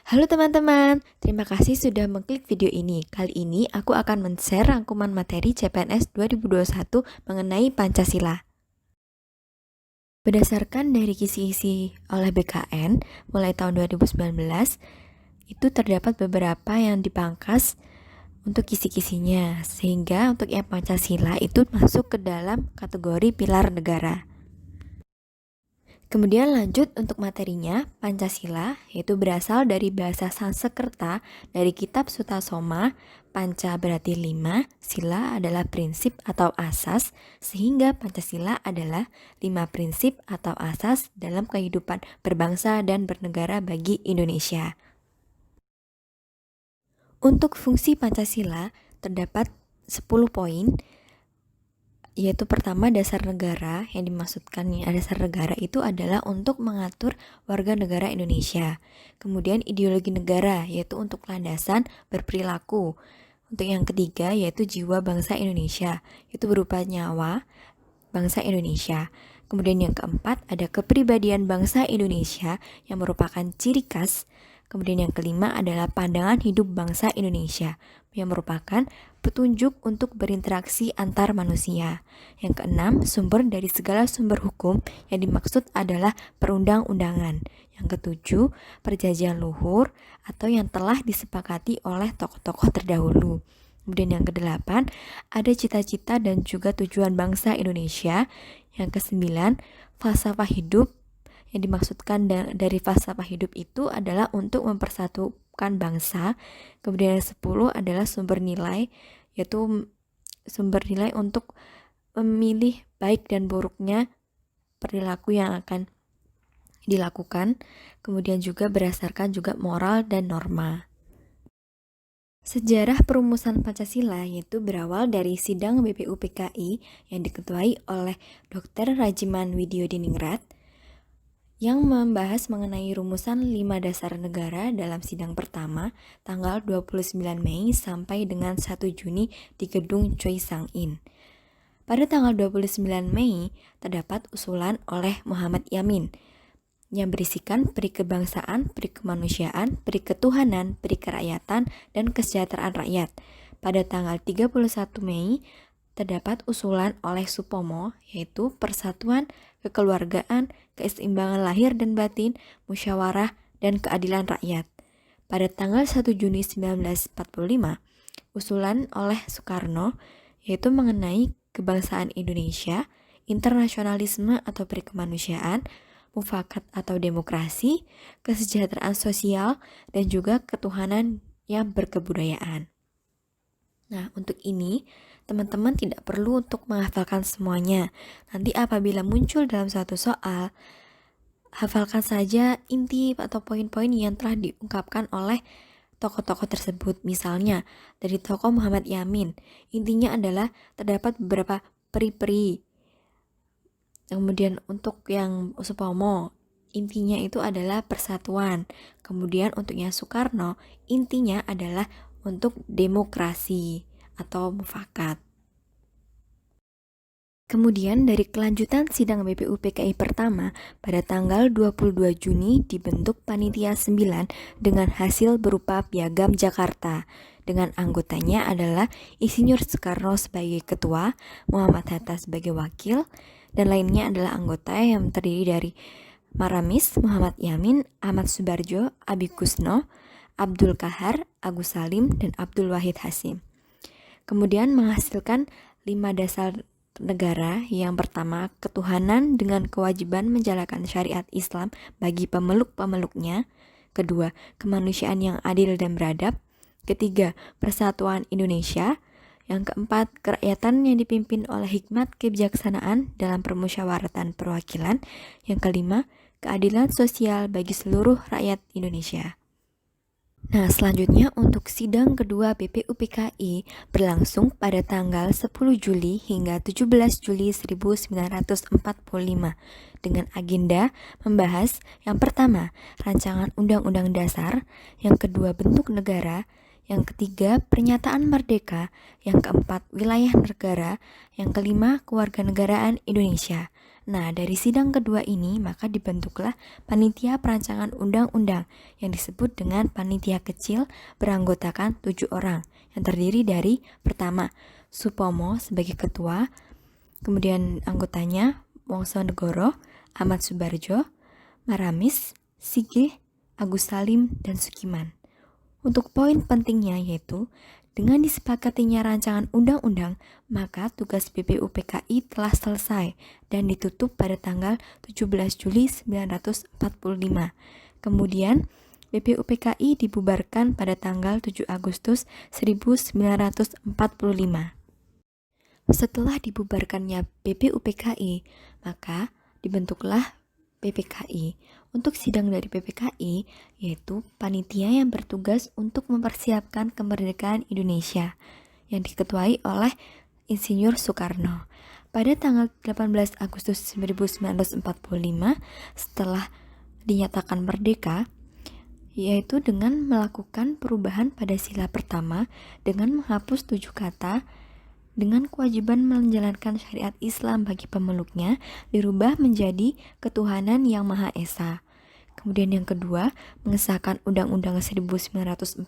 Halo teman-teman, terima kasih sudah mengklik video ini. Kali ini aku akan men-share rangkuman materi CPNS 2021 mengenai Pancasila. Berdasarkan dari kisi-kisi oleh BKN mulai tahun 2019, itu terdapat beberapa yang dipangkas untuk kisi-kisinya, sehingga untuk yang Pancasila itu masuk ke dalam kategori pilar negara. Kemudian lanjut untuk materinya, Pancasila yaitu berasal dari bahasa Sanskerta dari kitab Sutasoma. Panca berarti 5, sila adalah prinsip atau asas, sehingga Pancasila adalah 5 prinsip atau asas dalam kehidupan berbangsa dan bernegara bagi Indonesia. Untuk fungsi Pancasila terdapat 10 poin, yaitu pertama dasar negara. Yang dimaksudkan dasar negara itu adalah untuk mengatur warga negara Indonesia. Kemudian ideologi negara, yaitu untuk landasan berperilaku. Untuk yang ketiga yaitu jiwa bangsa Indonesia, itu berupa nyawa bangsa Indonesia. Kemudian yang keempat ada kepribadian bangsa Indonesia yang merupakan ciri khas. Kemudian yang kelima adalah pandangan hidup bangsa Indonesia yang merupakan petunjuk untuk berinteraksi antar manusia. Yang keenam, sumber dari segala sumber hukum yang dimaksud adalah perundang-undangan. Yang ketujuh, perjanjian luhur atau yang telah disepakati oleh tokoh-tokoh terdahulu. Kemudian yang kedelapan, ada cita-cita dan juga tujuan bangsa Indonesia. Yang kesembilan, falsafah hidup. Yang dimaksudkan dari falsafah hidup itu adalah untuk mempersatukan bangsa. Kemudian yang 10 adalah sumber nilai, yaitu sumber nilai untuk memilih baik dan buruknya perilaku yang akan dilakukan. Kemudian juga berdasarkan juga moral dan norma. Sejarah perumusan Pancasila yaitu berawal dari sidang BPUPKI yang diketuai oleh Dr. Rajiman Widyodiningrat yang membahas mengenai rumusan 5 dasar negara dalam sidang pertama tanggal 29 Mei sampai dengan 1 Juni di gedung Choi Sang-in. Pada tanggal 29 Mei terdapat usulan oleh Muhammad Yamin yang berisikan peri kebangsaan, peri kemanusiaan, peri ketuhanan, peri kerakyatan, dan kesejahteraan rakyat. Pada tanggal 31 Mei terdapat usulan oleh Supomo yaitu persatuan, kekeluargaan, keseimbangan lahir dan batin, musyawarah, dan keadilan rakyat. Pada tanggal 1 Juni 1945, usulan oleh Soekarno yaitu mengenai kebangsaan Indonesia, internasionalisme atau perikemanusiaan, mufakat atau demokrasi, kesejahteraan sosial, dan juga ketuhanan yang berkebudayaan. Nah, untuk ini teman-teman tidak perlu untuk menghafalkan semuanya. Nanti apabila muncul dalam suatu soal, hafalkan saja inti atau poin-poin yang telah diungkapkan oleh tokoh-tokoh tersebut. Misalnya, dari tokoh Muhammad Yamin, intinya adalah terdapat beberapa peri-peri. Kemudian untuk yang Supomo, intinya itu adalah persatuan. Kemudian untuk yang Soekarno, intinya adalah untuk demokrasi atau mufakat. Kemudian dari kelanjutan sidang BPUPKI pertama, pada tanggal 22 Juni dibentuk Panitia 9 dengan hasil berupa Piagam Jakarta. Dengan anggotanya adalah Insinyur Soekarno sebagai ketua, Muhammad Hatta sebagai wakil, dan lainnya adalah anggota yang terdiri dari Maramis, Muhammad Yamin, Ahmad Subarjo, Abi Kusno, Abdul Kahar, Agus Salim, dan Abdul Wahid Hasim. Kemudian menghasilkan 5 dasar negara. Yang pertama, ketuhanan dengan kewajiban menjalankan syariat Islam bagi pemeluk-pemeluknya. Kedua, kemanusiaan yang adil dan beradab. Ketiga, persatuan Indonesia. Yang keempat, kerakyatan yang dipimpin oleh hikmat kebijaksanaan dalam permusyawaratan perwakilan. Yang kelima, keadilan sosial bagi seluruh rakyat Indonesia. Nah, selanjutnya untuk sidang kedua BPUPKI berlangsung pada tanggal 10 Juli hingga 17 Juli 1945 dengan agenda membahas yang pertama, rancangan Undang-Undang Dasar, yang kedua, bentuk negara, yang ketiga, pernyataan merdeka, yang keempat, wilayah negara, yang kelima, kewarganegaraan Indonesia. Nah, dari sidang kedua ini maka dibentuklah panitia perancangan undang-undang yang disebut dengan panitia kecil beranggotakan 7 orang yang terdiri dari pertama, Supomo sebagai ketua, kemudian anggotanya Wongso Negoro, Ahmad Subarjo, Maramis, Sigeh, Agus Salim, dan Sukiman. Untuk poin pentingnya yaitu dengan disepakatinya rancangan undang-undang, maka tugas BPUPKI telah selesai dan ditutup pada tanggal 17 Juli 1945. Kemudian, BPUPKI dibubarkan pada tanggal 7 Agustus 1945. Setelah dibubarkannya BPUPKI, maka dibentuklah PPKI. Untuk sidang dari PPKI, yaitu panitia yang bertugas untuk mempersiapkan kemerdekaan Indonesia, yang diketuai oleh Insinyur Soekarno. Pada tanggal 18 Agustus 1945, setelah dinyatakan merdeka, yaitu dengan melakukan perubahan pada sila pertama dengan menghapus 7 kata, dengan kewajiban menjalankan syariat Islam bagi pemeluknya dirubah menjadi ketuhanan yang Maha Esa. Kemudian yang kedua, mengesahkan Undang-Undang 1945.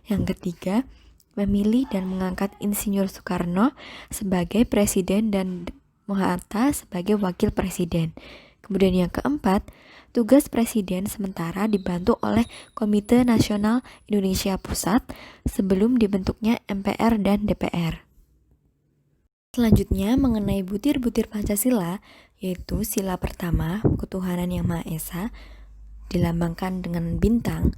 Yang ketiga, memilih dan mengangkat Insinyur Soekarno sebagai presiden dan Hatta sebagai wakil presiden. Kemudian yang keempat, tugas presiden sementara dibantu oleh Komite Nasional Indonesia Pusat sebelum dibentuknya MPR dan DPR. Selanjutnya mengenai butir-butir Pancasila, yaitu sila pertama, ketuhanan yang Maha Esa, dilambangkan dengan bintang.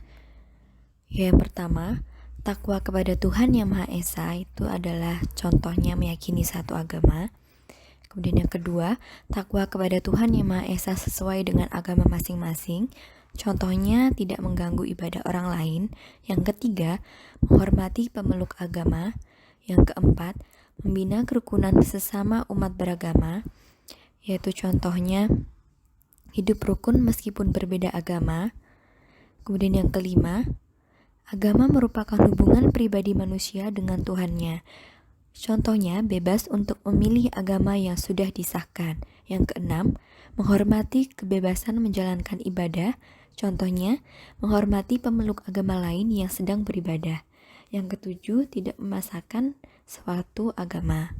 Yang pertama, takwa kepada Tuhan yang Maha Esa itu adalah contohnya meyakini satu agama. Kemudian yang kedua, takwa kepada Tuhan yang Maha Esa sesuai dengan agama masing-masing. Contohnya tidak mengganggu ibadah orang lain. Yang ketiga, menghormati pemeluk agama. Yang keempat, membina kerukunan sesama umat beragama, yaitu contohnya hidup rukun meskipun berbeda agama. Kemudian yang kelima, agama merupakan hubungan pribadi manusia dengan Tuhannya. Contohnya bebas untuk memilih agama yang sudah disahkan. Yang keenam, menghormati kebebasan menjalankan ibadah. Contohnya, menghormati pemeluk agama lain yang sedang beribadah. Yang ketujuh, tidak memaksakan suatu agama.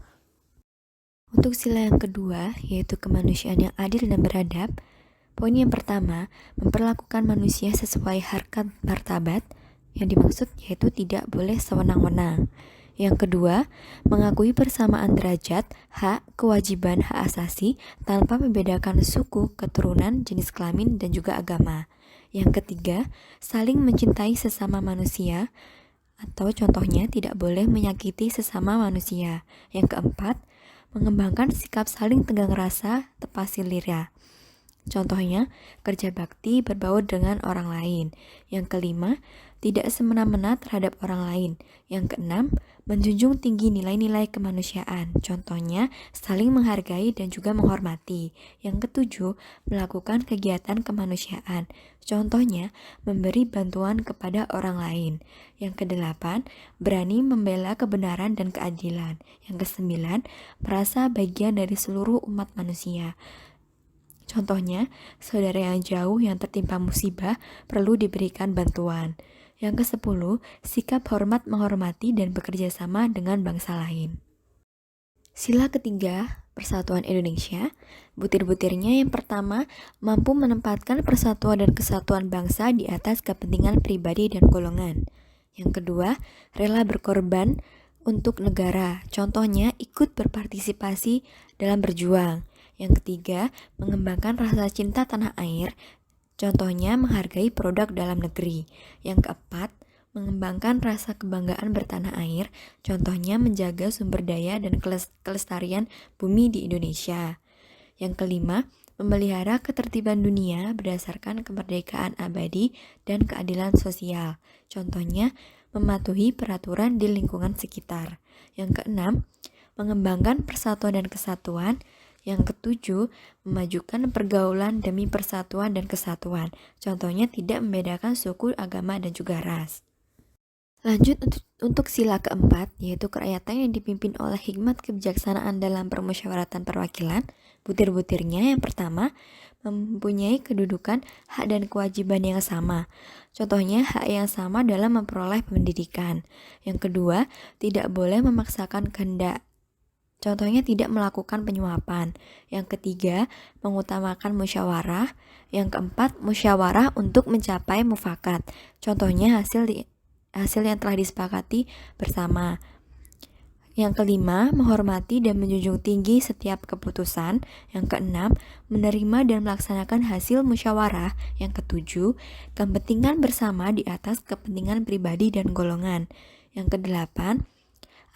Untuk sila yang kedua, yaitu kemanusiaan yang adil dan beradab. Poin yang pertama, memperlakukan manusia sesuai harkat martabat. Yang dimaksud yaitu tidak boleh sewenang-wenang. Yang kedua, mengakui persamaan derajat, hak, kewajiban, hak asasi tanpa membedakan suku, keturunan, jenis kelamin, dan juga agama. Yang ketiga, saling mencintai sesama manusia, atau contohnya tidak boleh menyakiti sesama manusia. Yang keempat, mengembangkan sikap saling tegang rasa, tepasi lira. Contohnya, kerja bakti berbaur dengan orang lain. Yang kelima, tidak semena-mena terhadap orang lain. Yang keenam, menjunjung tinggi nilai-nilai kemanusiaan. Contohnya, saling menghargai dan juga menghormati. Yang ketujuh, melakukan kegiatan kemanusiaan. Contohnya, memberi bantuan kepada orang lain. Yang kedelapan, berani membela kebenaran dan keadilan. Yang kesembilan, merasa bagian dari seluruh umat manusia. Contohnya, saudara yang jauh yang tertimpa musibah perlu diberikan bantuan. Yang ke-10, sikap hormat menghormati dan bekerja sama dengan bangsa lain. Sila ketiga, Persatuan Indonesia. Butir-butirnya yang pertama, mampu menempatkan persatuan dan kesatuan bangsa di atas kepentingan pribadi dan golongan. Yang kedua, rela berkorban untuk negara. Contohnya, ikut berpartisipasi dalam berjuang. Yang ketiga, mengembangkan rasa cinta tanah air. Contohnya, menghargai produk dalam negeri. Yang keempat, mengembangkan rasa kebanggaan bertanah air. Contohnya, menjaga sumber daya dan kelestarian bumi di Indonesia. Yang kelima, memelihara ketertiban dunia berdasarkan kemerdekaan abadi dan keadilan sosial. Contohnya, mematuhi peraturan di lingkungan sekitar. Yang keenam, mengembangkan persatuan dan kesatuan. Yang ketujuh, memajukan pergaulan demi persatuan dan kesatuan. Contohnya tidak membedakan suku, agama, dan juga ras. Lanjut untuk sila keempat, yaitu kerakyatan yang dipimpin oleh hikmat kebijaksanaan dalam permusyawaratan perwakilan. Butir-butirnya yang pertama, mempunyai kedudukan, hak dan kewajiban yang sama. Contohnya, hak yang sama dalam memperoleh pendidikan. Yang kedua, tidak boleh memaksakan kehendak. Contohnya, tidak melakukan penyuapan. Yang ketiga, mengutamakan musyawarah. Yang keempat, musyawarah untuk mencapai mufakat. Contohnya, hasil yang telah disepakati bersama. Yang kelima, menghormati dan menjunjung tinggi setiap keputusan. Yang keenam, menerima dan melaksanakan hasil musyawarah. Yang ketujuh, kepentingan bersama di atas kepentingan pribadi dan golongan. Yang kedelapan,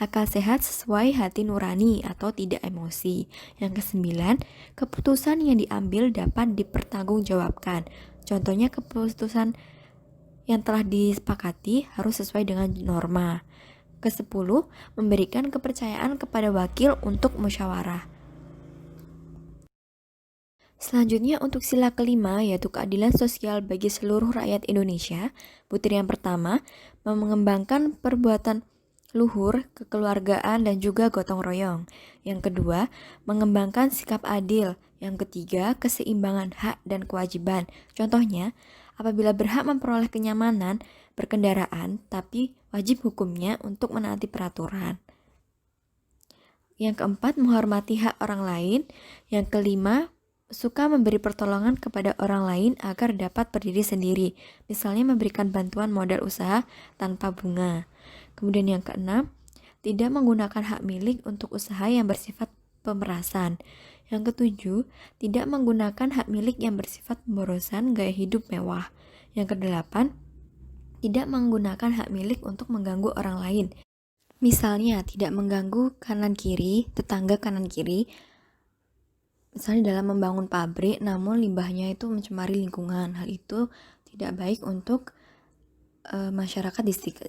akal sehat sesuai hati nurani atau tidak emosi. Yang kesembilan, keputusan yang diambil dapat dipertanggungjawabkan. Contohnya, keputusan yang telah disepakati harus sesuai dengan norma. Ke-10, memberikan kepercayaan kepada wakil untuk musyawarah. Selanjutnya untuk sila kelima, yaitu keadilan sosial bagi seluruh rakyat Indonesia. Butir yang pertama, mengembangkan perbuatan luhur, kekeluargaan, dan juga gotong royong. Yang kedua, mengembangkan sikap adil. Yang ketiga, keseimbangan hak dan kewajiban. Contohnya, apabila berhak memperoleh kenyamanan berkendaraan, tapi wajib hukumnya untuk menaati peraturan. Yang keempat, menghormati hak orang lain. Yang kelima, suka memberi pertolongan kepada orang lain agar dapat berdiri sendiri, misalnya memberikan bantuan modal usaha tanpa bunga. Kemudian yang keenam, tidak menggunakan hak milik untuk usaha yang bersifat pemerasan. Yang ketujuh, tidak menggunakan hak milik yang bersifat pemborosan gaya hidup mewah. Yang kedelapan, tidak menggunakan hak milik untuk mengganggu orang lain. Misalnya, tidak mengganggu kanan kiri, tetangga kanan kiri, misalnya dalam membangun pabrik, namun limbahnya itu mencemari lingkungan. Hal itu tidak baik untuk masyarakat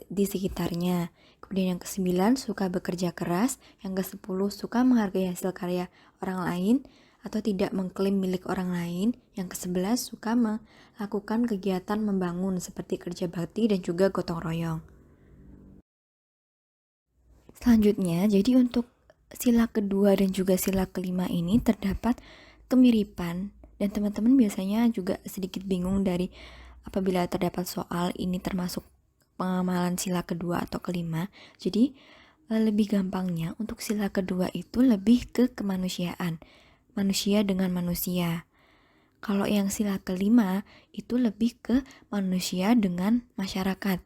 di sekitarnya. Kemudian yang ke-9, suka bekerja keras. Yang ke-10, suka menghargai hasil karya orang lain atau tidak mengklaim milik orang lain. Yang ke-11, suka melakukan kegiatan membangun seperti kerja bakti dan juga gotong royong. Selanjutnya, jadi untuk sila kedua dan juga sila kelima ini terdapat kemiripan, dan teman-teman biasanya juga sedikit bingung dari apabila terdapat soal ini termasuk pengamalan sila kedua atau kelima. Jadi lebih gampangnya untuk sila kedua itu lebih ke kemanusiaan, manusia dengan manusia. Kalau yang sila kelima itu lebih ke manusia dengan masyarakat.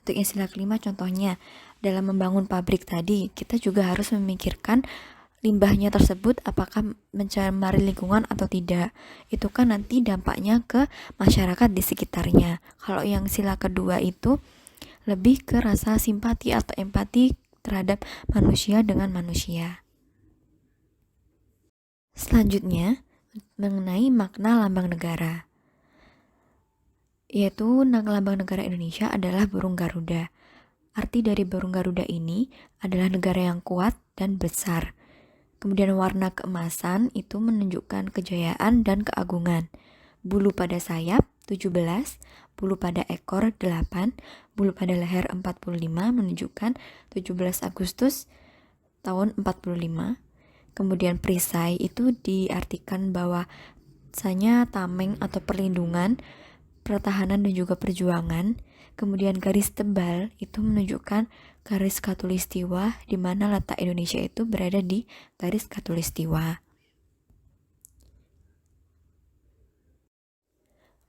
Untuk yang sila kelima contohnya, dalam membangun pabrik tadi, kita juga harus memikirkan limbahnya tersebut apakah mencemari lingkungan atau tidak. Itu kan nanti dampaknya ke masyarakat di sekitarnya. Kalau yang sila kedua itu lebih ke rasa simpati atau empati terhadap manusia dengan manusia. Selanjutnya, mengenai makna lambang negara, yaitu lambang negara Indonesia adalah burung Garuda. Arti dari burung Garuda ini adalah negara yang kuat dan besar. Kemudian warna keemasan itu menunjukkan kejayaan dan keagungan. Bulu pada sayap 17, bulu pada ekor 8, bulu pada leher 45 menunjukkan 17 Agustus tahun 45. Kemudian perisai itu diartikan bahwasanya tameng atau perlindungan, pertahanan dan juga perjuangan. Kemudian garis tebal itu menunjukkan garis khatulistiwa, di mana letak Indonesia itu berada di garis khatulistiwa.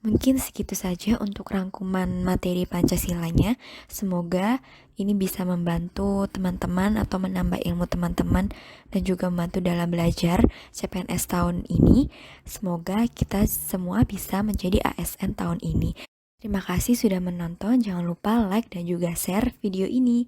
Mungkin segitu saja untuk rangkuman materi Pancasilanya. Semoga ini bisa membantu teman-teman atau menambah ilmu teman-teman dan juga membantu dalam belajar CPNS tahun ini. Semoga kita semua bisa menjadi ASN tahun ini. Terima kasih sudah menonton, jangan lupa like dan juga share video ini.